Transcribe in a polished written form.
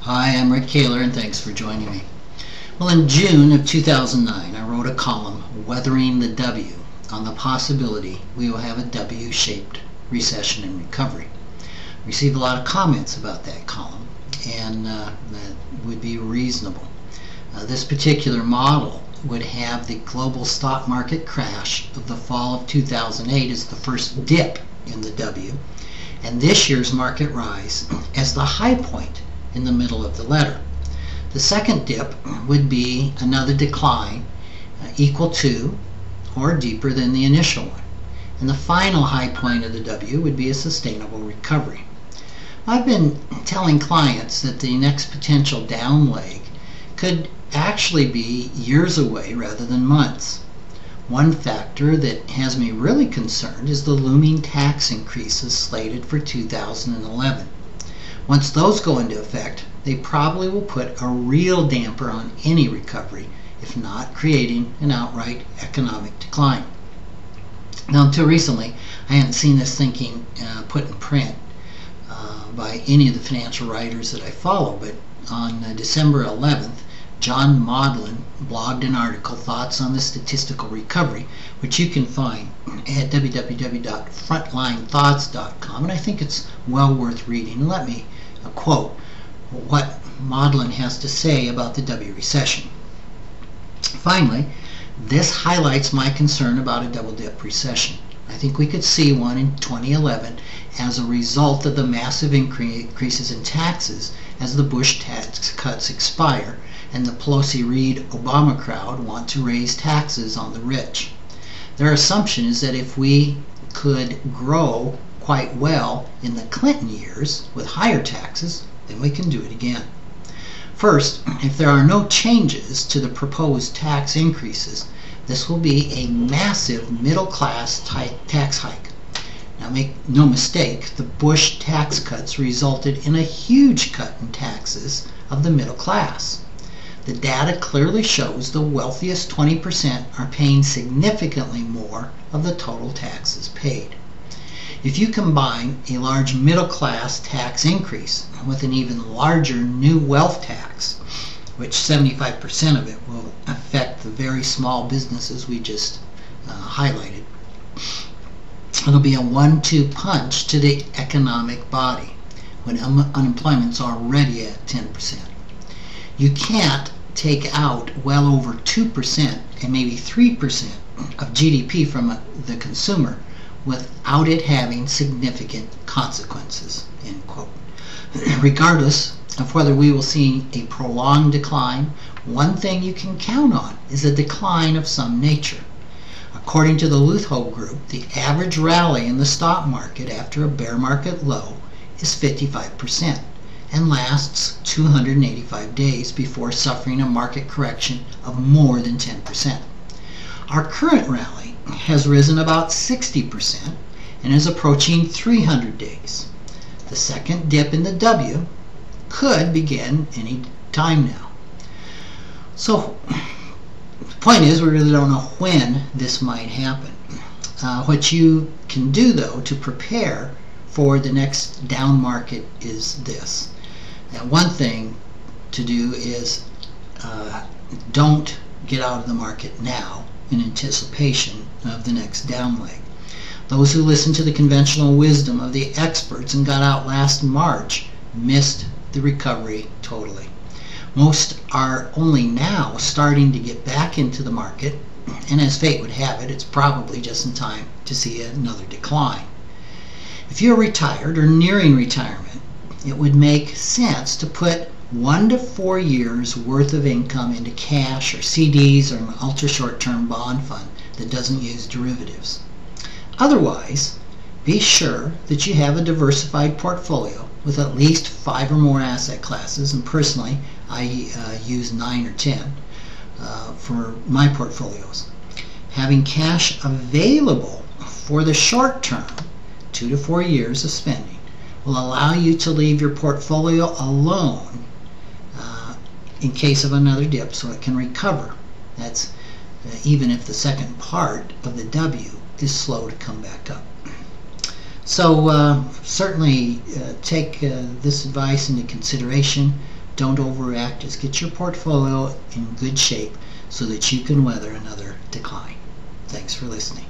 Hi, I'm Rick Kaler, and thanks for joining me. Well, in June of 2009, I wrote a column, Weathering the W, on the possibility we will have a W-shaped recession and recovery. Received a lot of comments about that column, and that would be reasonable. This particular model would have the global stock market crash of the fall of 2008 as the first dip in the W, and this year's market rise as the high point in the middle of the letter. The second dip would be another decline equal to or deeper than the initial one. And the final high point of the W would be a sustainable recovery. I've been telling clients that the next potential down leg could actually be years away rather than months. One factor that has me really concerned is the looming tax increases slated for 2011. Once those go into effect, they probably will put a real damper on any recovery, if not creating an outright economic decline. Now, until recently, I hadn't seen this thinking put in print by any of the financial writers that I follow, but on December 11th, John Maudlin blogged an article, Thoughts on the Statistical Recovery, which you can find at www.frontlinethoughts.com, and I think it's well worth reading. And let me quote what Maudlin has to say about the W recession. Finally, this highlights my concern about a double dip recession. I think we could see one in 2011 as a result of the massive increases in taxes as the Bush tax cuts expire and the Pelosi-Reid-Obama crowd want to raise taxes on the rich. Their assumption is that if we could grow quite well in the Clinton years with higher taxes, then we can do it again. First, if there are no changes to the proposed tax increases, this will be a massive middle-class tax hike. Now, make no mistake, the Bush tax cuts resulted in a huge cut in taxes of the middle class. The data clearly shows the wealthiest 20% are paying significantly more of the total taxes paid. If you combine a large middle-class tax increase with an even larger new wealth tax, which 75% of it will affect the very small businesses we just highlighted, it'll be a 1-2 punch to the economic body when unemployment's already at 10%. You can't take out well over 2% and maybe 3% of GDP from the consumer without it having significant consequences, end quote. Regardless of whether we will see a prolonged decline, one thing you can count on is a decline of some nature. According to the Lutho Group, the average rally in the stock market after a bear market low is 55% and lasts 285 days before suffering a market correction of more than 10%. Our current rally has risen about 60% and is approaching 300 days. The second dip in the W could begin any time now. So the point is, we really don't know when this might happen. What you can do, though, to prepare for the next down market is this. Now, one thing to do is don't get out of the market now in anticipation of the next down leg. Those who listened to the conventional wisdom of the experts and got out last March missed the recovery totally. Most are only now starting to get back into the market, and as fate would have it, it's probably just in time to see another decline. If you're retired or nearing retirement, it would make sense to put 1 to 4 years worth of income into cash or CDs or an ultra short-term bond fund that doesn't use derivatives. Otherwise, be sure that you have a diversified portfolio with at least 5 or more asset classes, and personally I use 9 or 10 for my portfolios. Having cash available for the short term, 2 to 4 years of spending, will allow you to leave your portfolio alone in case of another dip so it can recover. That's even if the second part of the W is slow to come back up. So certainly take this advice into consideration. don't overreact. Just get your portfolio in good shape so that you can weather another decline. Thanks for listening.